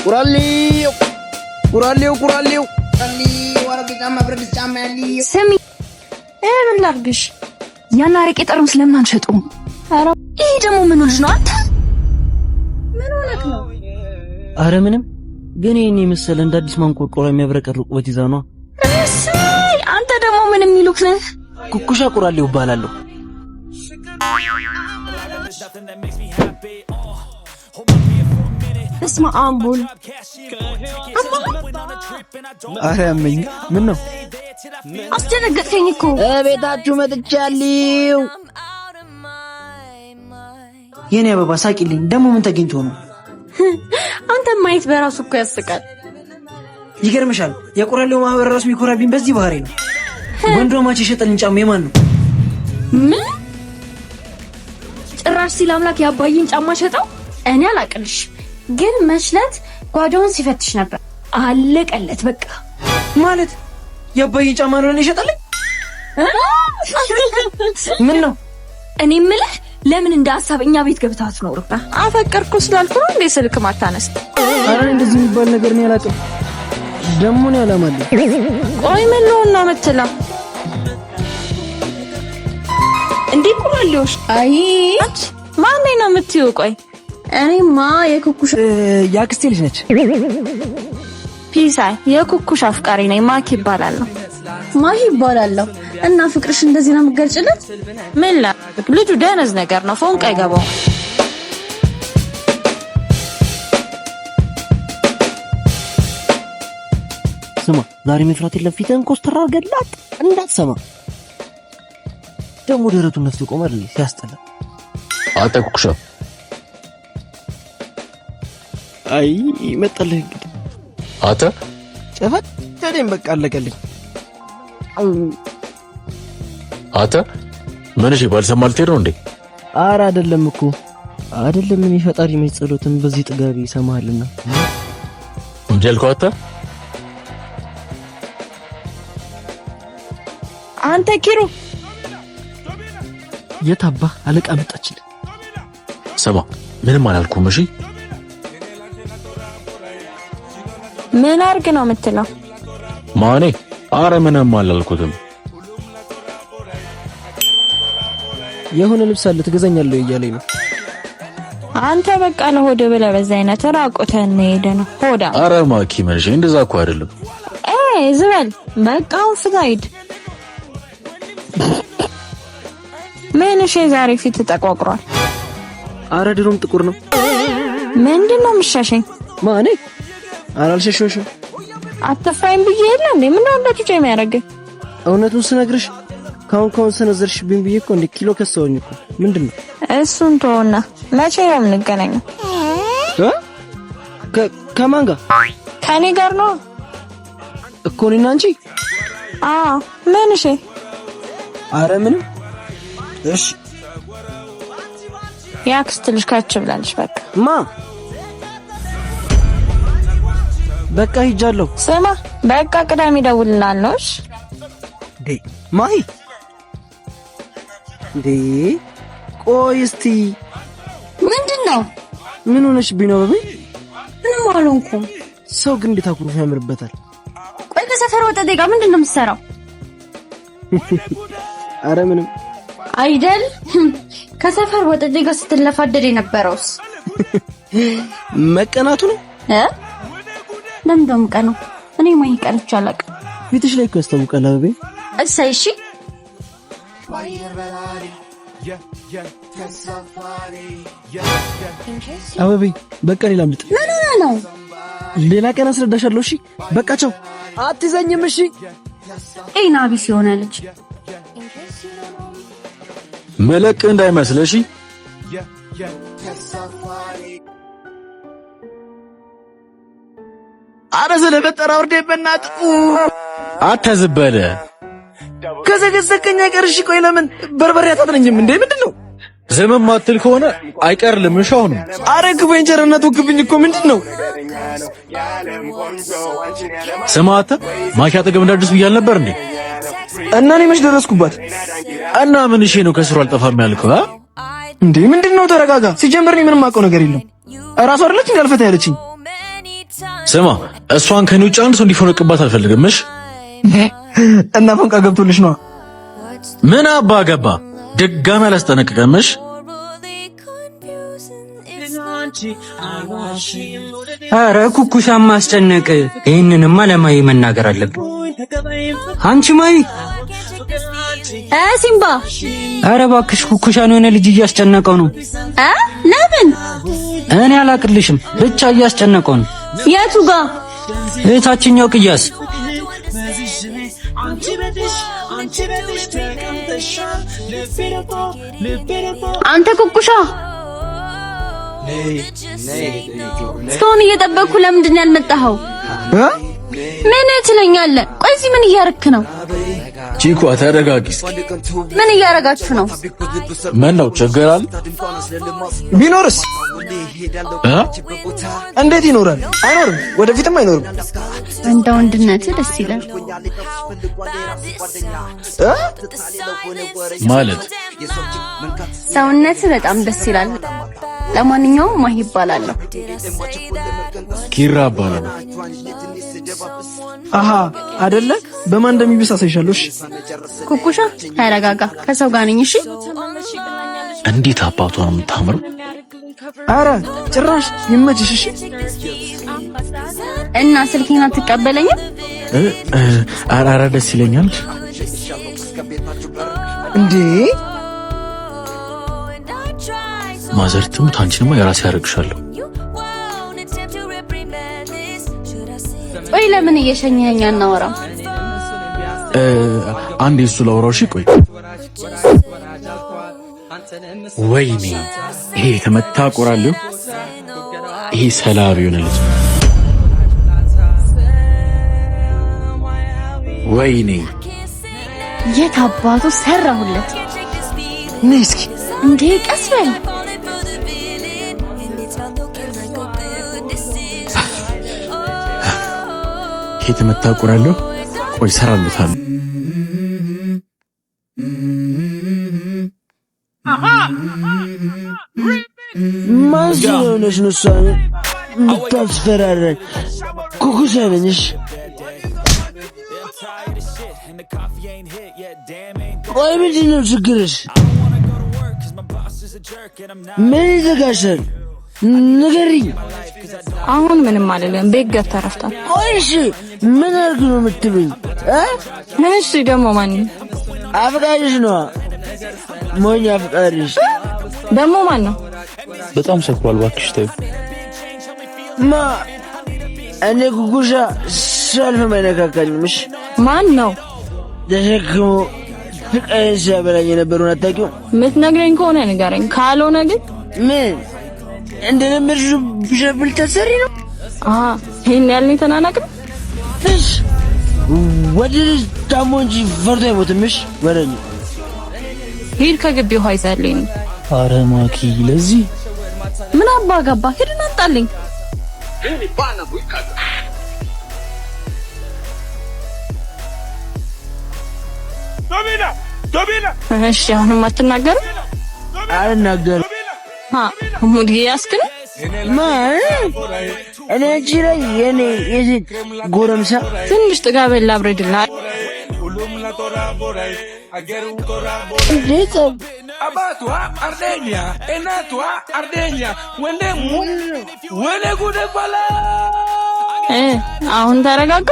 ቁራሌው ስሚ ምን ላድርግሽ? ያን አረቄ ጠርሙስ ለምን አንሸጡም? ኧረ ይሄ ደግሞ ምን ልጅ ነው አንተ? ምን ሆነክ ነው? ኧረ ምንም ግን ይሄን የመሰለ እንደ አዲስ ማንቆርቆሪያ የሚያብረቀርቅ ወጥ ይዛ ነው። እሰይ አንተ ደግሞ ምን የሚሉክ ነህ? ኩኩሻ ቁራሌው እባላለሁ። እስማ አምቡል ኧረ ያመኝ ምን ነው? አስደነገጥከኝ እኮ። ቤታችሁ መጥቻለሁ። የኔ አበባ ሳቂልኝ። ደግሞ ምን ተገኝቶ ነው? አንተ ማየት በራሱ እኮ ያስቃል። ይገርምሻል የቁራሌው ማህበር ራሱ የሚኮራብኝ በዚህ ባህሪ ነው። ወንድማች የሸጠልኝ ጫማ የማን ነው? ምን ጭራሽ ሲል አምላክ ያባይን ጫማ ሸጠው? እኔ አላቅልሽ ግን መሽለት ጓዳውን ሲፈትሽ ነበር። አለቀለት በቃ። ማለት ያባይን ጫማ ነው የሸጠልኝ? ምን ነው? እኔ የምልህ ለምን እንደ ሐሳብ እኛ ቤት ገብተህ አትኖርም? አፈቀርኩ ስላልኩ ነው እንዴ ስልክ ማታነስ? ኧረ እንደዚህ የሚባል ነገር ነው ያላቀም። ደሞ ነው ያላማል። ቆይ ምን ነው እና የምትለው እንዴ? ቁራሌዎች አይ ማን ነው የምትይው? ቆይ እኔማ የኩኩሽ ያክስቴ ልጅ ነች። ፒሳይ የኩኩሽ አፍቃሪ ነኝ። ማኪ ይባላለሁ። ማሂ ይባላለሁ። እና ፍቅርሽ እንደዚህ ነው የምትገልጭለት? ምን ላ ልጁ ደነዝ ነገር ነው። ፎንቃ አይገባው። ስማ ዛሬ መፍራት የለም። ፊትህን ኮስተር አድርገላት እንዳትሰማ። ደግሞ ደረቱን ነፍቶ ቆመር ሲያስጠላ። አንተ ኩኩሻ አይ መጣልህ እንግዲህ አታ ጨፈት ታዲም በቃ አለቀልኝ። አታ ምን እሺ ባልሰማ ልትሄድ ነው እንዴ? ኧረ አይደለም እኮ አይደለም። ምን ፈጣሪ መጸሎትን በዚህ ጥጋቢ ይሰማልና እንዴ አልኩህ። አታ አንተ ኪሩ የታባ አለቃ መጣችልህ። ሰማ ምንም አላልኩም። እሺ ምን አርግ ነው የምትለው? ማኔ ኧረ ምንም አላልኩትም። የሆነ ልብስ አለ ትገዛኛለህ እያለኝ ነው። አንተ በቃ ለሆድ ብለህ በዛ አይነት ራቆትህን ሄደ ነው ሆዳ። ኧረ ማኪ መልሽ እንደዛ እኮ አይደለም። ዝበል በቃ ፍታይድ ምን እሺ ዛሬ ፊት ተቋቁሯል። ኧረ ድሮም ጥቁር ነው። ምንድነው ምሻሸኝ? ማኔ አላልሸሽሽ አትፍራይም ብዬ የለ እንዴ? ምን እንደቱ ጨይ የሚያደርግ? እውነቱን ስነግርሽ ካሁን ሰነዘርሽብኝ ብዬ እኮ እንደ ኪሎ ከሰውኝ እኮ። ምንድነው እሱን ተውና መቼ ነው የምንገናኘው? ከማን ጋር? ከኔ ጋር ነው እኮ እኔና አንቺ። ምን እሺ? ኧረ ምንም። እሺ ያክስት ልጅ ካች ብላለች። በቃ በቃ ሂጃለሁ። ስማ በቃ ቅዳሜ እደውልልሃለሁ። እሺ ማሂ ቆይ እስቲ ምንድነው? ምን ሆነሽብኝ ነው? በቤት ምንም አልሆንኩም። ሰው ግን እንዴት አኩርፎ ያምርበታል። ቆይ ከሰፈር ወጣ ደጋ ምንድነው የምትሰራው? ኧረ ምንም አይደል ከሰፈር ወጣ ደጋ ስትለፋደድ የነበረውስ መቀናቱ ነው። ለምንድነው የምቀነው? እኔ ማሂ ቀንቼ አላውቅም። ፊትሽ ላይ እኮ ያስታውቃል። አበቤ እሰይ እሺ አበቤ በቃ ሌላ ምጥ ምን ሆነ ነው? ሌላ ቀን አስረዳሻለሁ። እሺ በቃ ቻው። አትዘኝም? እሺ ጤና ቢስ የሆነ ልጅ መለቅ እንዳይመስልሽ። አረ ስለፈጠራ ወርዴ በእናት አተዝበለ ከዘገዘከኝ አይቀርሽ። ቆይ ለምን በርበሬ አታጥነኝም እንዴ? ምንድነው? ዝምም አትል ከሆነ አይቀርልም። እሺ አሁን አረ ግበኝ ቸርነቱ ግብኝ እኮ ምንድነው? ስማተ ማኪያ አጠገብ እንዳትደርስ ብያል ነበር እንዴ? እና እኔ መች ደረስኩባት? እና ምን እሺ ነው ከስሩ አልጠፋም ያልከው? እንዴ ምንድነው? ተረጋጋ። ሲጀምር እኔ ምንም አውቀው ነገር የለም። እራሷ አይደለች እንዳልፈታ ያለችኝ። ስማ እሷን ከኔ ውጭ አንድ ሰው እንዲፎነቅባት አልፈልግም። እሺ እና ፎንቃ ገብቶልሽ ነው? ምን አባ ገባ ድጋሚ አላስጠነቅቀም። እሺ ኧረ ኩኩሻ ማስጨነቅ። ይሄንንማ ለማይ መናገር አለብን። አንቺ ማይ ሲምባ ኧረ እባክሽ ኩኩሻን የሆነ ልጅ እያስጨነቀው ነው። ለምን? እኔ አላቅልሽም ብቻ እያስጨነቀው ነው። የቱ ጋር? እታችኛው ቅያስ። አንተ ኩኩሻ እስካሁን እየጠበቅኩ ለምንድን ነው ያልመጣኸው? ምን ትለኛለህ? ቆይ እዚህ ምን እያረክ ነው? ቺኳ ተረጋጊ። ምን እያረጋችሁ ነው? ምን ነው ችግር አለ? ቢኖርስ እንዴት ይኖራል? አይኖርም፣ ወደፊትም አይኖርም። እንደ ወንድነት ደስ ይላል ማለት ሰውነት በጣም ደስ ይላል። ለማንኛውም ማሂ ይባላለሁ። ኪራ ይባላል። አሃ አይደለ? በማን እንደሚብስ አሳይሻለሁ። እሺ ኩኩሻ ተረጋጋ፣ ከሰው ጋር ነኝ። እሺ እንዴት አባቷ ነው የምታምረው? አረ ጭራሽ ይመችሽ። እሺ እና ስልኬን አትቀበለኝም? አረ ደስ ይለኛል እንዴ። ማዘር ትሙት አንቺንማ የራሴ ያደርግሻለሁ። ቆይ ለምን እየሸኘኸኝ አናወራም? አንዴ እሱ ላውራው። እሺ ቆይ። ወይኔ ይሄ የተመታ ቆራለሁ። ይሄ ሰላቢ የሆነ ልጅ ወይኔ የት አባቱ ሰራሁለት። ነይ እስኪ እንዴ ቀስ በል። የተመታ ቆራለሁ። ቆይ ሰራለታለሁ። ማንስ ነው እሷን የምታስፈራራኝ? ኩኩሻ ነኝ። እሺ ቆይ ምንድን ነው ችግርሽ? ምን ይዘጋሻል? ንገሪኝ። አሁን ምንም አይደለም። ቤት ገብተህ ረፍታ። ቆይ እሺ ምን አድርግ ነው የምትሉኝ? እሺ ደግሞ ማን አፍቃሪሽ ነው? ሞኝ አፍቃሪሽ ደግሞ ማን ነው? በጣም ሰክሯል። እባክሽ ተይው። ማ እኔ ኩኩሻ ሳልፍ አይነካካኝም። እሺ ማን ነው ተሸክሞ ፍቃዬን ሲያበላኝ የነበረውን አታውቂውም? የምትነግረኝ ከሆነ ንገረኝ፣ ካልሆነ ግን ምን እንደለመድሽው ብሸብል ተሰሪ ነው? ይሄን ያልነኝ ተናናቅም። እሺ ወደ ልጅ ታሞ እንጂ ፈርቶ አይሞትም። እሺ ወረኝ ሂድ ከግቢው ውሃ ይዘህልኝ። ኧረ ማኪ ለዚህ ምን አባ ገባ? ሂድና አምጣልኝ። እሺ አሁንም አትናገርም? አልናገርም። ሙድ ያስክን ማን እኔ አንቺ ላይ የኔ የዚህ ጎረምሳ ትንሽ ጥጋቤን ላብረድልህ። እንዴት አባቷ አርደኛ እናቷ አርደኛ ወንድሙ ወደ ጉድ ፈላ። አሁን ተረጋጋ።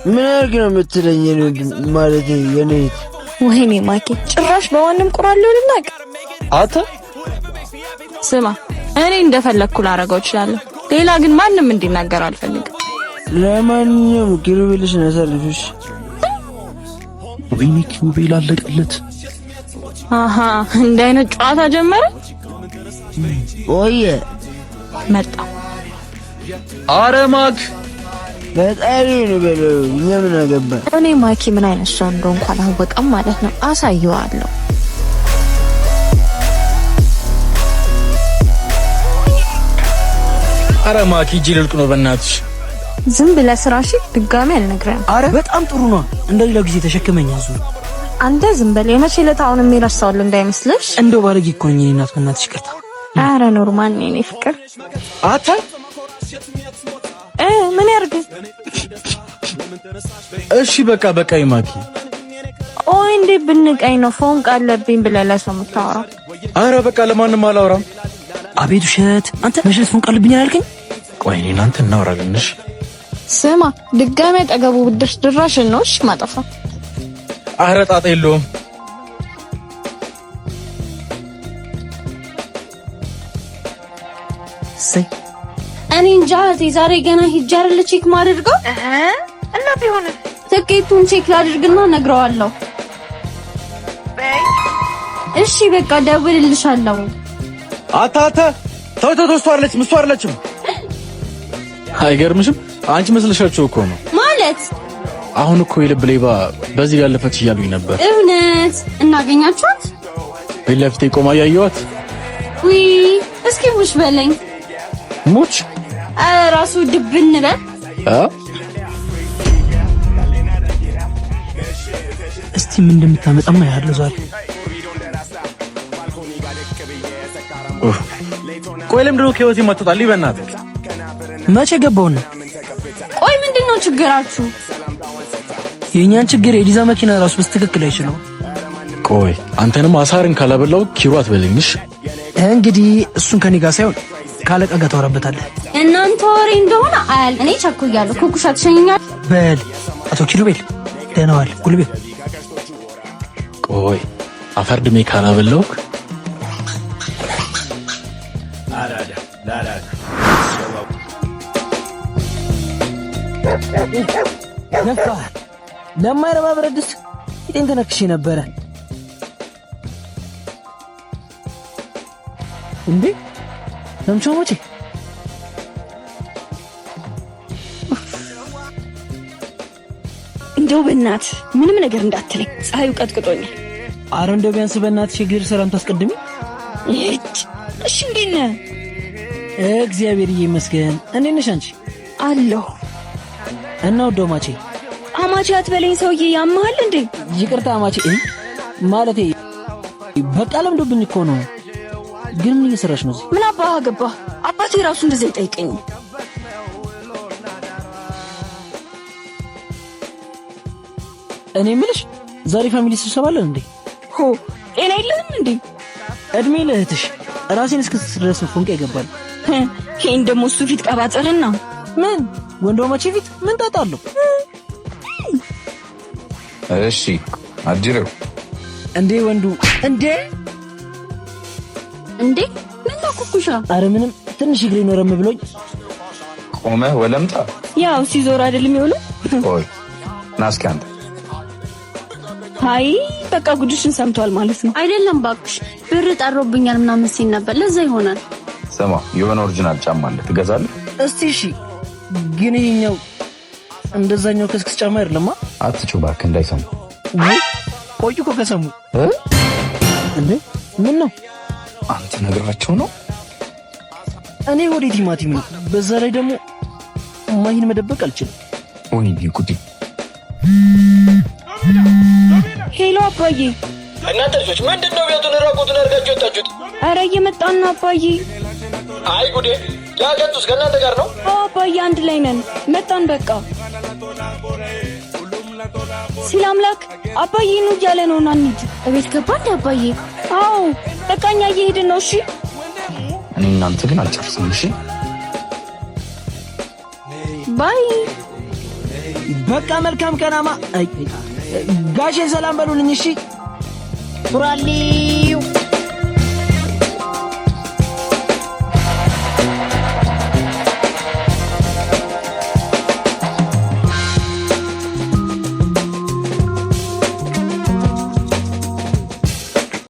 ምን አድርግ ነው የምትለኝ? ማለት የኔ ወይኔ ማኪ ጭራሽ በማንም ቁራሌው ልናቅ። አታ ስማ እኔ እንደፈለኩ ላደርገው እችላለሁ። ሌላ ግን ማንም እንዲናገር አልፈልግም። ለማንኛውም ኪሩቤልሽ ነሳልፍሽ። ወይኔ ኪሩቤል አለቀለት። እንደ አይነት ጨዋታ ጀመረ። ኦየ መጣ። ኧረ ማክ ፈጣሪ ነው በለው። እኛ ምን አገባን? እኔ ማኪ ምን አይነት ሰው እንደሆነ እንኳን አወቀም ማለት ነው። አሳየዋለሁ። ኧረ ማኪ ጅልልቅ ነው በእናትሽ። ዝም ብለህ ስራሽ ድጋሚ አልነግረህም። አረ በጣም ጥሩ ነው። እንደሌላ ጊዜ ተሸከመኝ አዙ። አንተ ዝም በል። የመቼ ዕለት አሁን የሚረሳውል እንዳይመስልሽ። እንደው ባለጌ እኮ ነኝ እናት፣ በእናትሽ ይቅርታ። አረ ኖርማል ነኝ ፍቅር። አታ ምን ያርግ? እሺ በቃ ይማኪ። ኦይ እንዴ ብንቀኝ ነው ፎን ቃለብኝ ብለህ ለሰው የምታወራው? አረ በቃ ለማንም አላወራም። አቤት ውሸት! አንተ መሸት ፎን ቃልብኝ አላልከኝ? ቆይ እኔ እናንተ እናወራለንሽ። ስማ ድጋሜ አጠገቡ ብድርስ ድራሽ ነው እሺ ማጠፋ። አረ ጣጣ የለውም። እኔ እንጃ ዛሬ ገና ሂጃር ቼክ ማድረግው እና ቢሆን ትኬቱን ቼክ ላድርግና ነግረዋለሁ። እሺ በቃ ደውልልሻለሁ። አታተ ተወስተዋለች ምስዋርለችም። አይገርምሽም? አንቺ መስለሻቸው እኮ ነው ማለት። አሁን እኮ የልብ ሌባ በዚህ ያለፈች እያሉኝ ነበር። እውነት? እናገኛችኋት? ፊት ለፊቴ ቆማ ያየኋት። ውይ እስኪ ውሽ በለኝ። ሙች ራሱ ድብን በል። እስቲ ምን እንደምታመጣማ ያለው ዛሬ። ቆይ ለምንድን ነው ከህይወቴ የማትወጣልኝ? በእናትህ መቼ ገባውና? ቆይ ምንድነው ችግራችሁ? የኛን ችግር የዲዛ መኪና ራሱ በስትክክል አይችለው። ቆይ አንተንም አሳርን ካላበላው ኪሩ አትበለኝሽ። እንግዲህ እሱን ከኔ ጋር ሳይሆን ካለቃ ጋር ታወራበታለህ። እናንተ ወሬ እንደሆነ አያል እኔ ቸኩያለሁ። ኩኩሻ ትሸኛል በል አቶ ኪሩቤል ደህና ዋል ጉልቤ። ቆይ አፈርድሜ ካላበላው ነፋ ለማይረባ ብረት ድስት ፊቴን ተነክሼ ነበረ እንዴ ለምቻው ሞቼ እንደው በእናት ምንም ነገር እንዳትለኝ ፀሐዩ ቀጥቅጦኛል። አረ እንደው ቢያንስ በእናት ችግር ሰላም ታስቀድሚ። እሺ እንዴት ነህ? እግዚአብሔር ይመስገን። እንዴት ነሽ አንቺ? አለሁ። እና ወዶ ማቼ አማቼ አትበለኝ ሰውዬ ያመሃል እንዴ? ይቅርታ አማቼ ማለቴ በቃ ለምዶብኝ እኮ ነው። ግን ምን እየሰራሽ ነው? ምን አባህ ገባ? አባቴ ራሱ እንደዚህ ጠይቀኝ። እኔ የምልሽ ዛሬ ፋሚሊ ስብሰባ አለን እንዴ? ሆ ጤና የለህም እንዴ? እድሜ ለእህትሽ ራሴን እስክስስ ድረስ ፎንቄ ይገባል። ይሄን ደግሞ እሱ ፊት ቀባጥርና ምን ወንዶማቼ ፊት ምን ታጣለው? እሺ አጅረው እንዴ ወንዱ እንዴ እንዴ ምን ታኩኩሻ? አረ ምንም ትንሽ እግሬ ኖረም ብሎኝ ቆመ ወለምታ። ያው ሲዞር አይደለም ይውለው። ቆይ ናስኪ አንተ አይ በቃ ጉድሽን ሰምቷል ማለት ነው። አይደለም ባክሽ ብር ጠሮብኛል ምናምን ሲል ነበር ለዛ ይሆናል። ስማ የሆነ ኦሪጂናል ጫማ አለ ትገዛለህ? እስቲ እሺ ግን ይሄኛው እንደዛኛው ከስክስ ጫማ አይደለማ። አትጩህ እባክህ እንዳይሰሙ። ቆይ እኮ ከሰሙ እንዴ ምን ነው አንተ ነግራቸው ነው? እኔ ወደ ቲማቲም ነው። በዛ ላይ ደግሞ ማይን መደበቅ አልችልም። ወይኔ ጉዲ። ሄሎ አባዬ። እናንተ ልጆች ምንድነው ቤቱን ራቆቱን አድርጋችሁ ወጣችሁት? አረ እየመጣን ነው አባዬ። አይ ጉዴ። ያገጡስ ከእናንተ ጋር ነው? አባዬ አንድ ላይ ነን መጣን በቃ። ሲላምላክ አባዬ ነው እያለ ነው እና እንሂድ። እቤት ገባን አባዬ? አዎ በቃ እኛ እየሄድን ነው። እሺ እኔ እናንተ ግን አልጨርስም። እሺ ባይ። በቃ መልካም ቀናማ። ጋሼ ሰላም በሉልኝ። እሺ ቁራሊው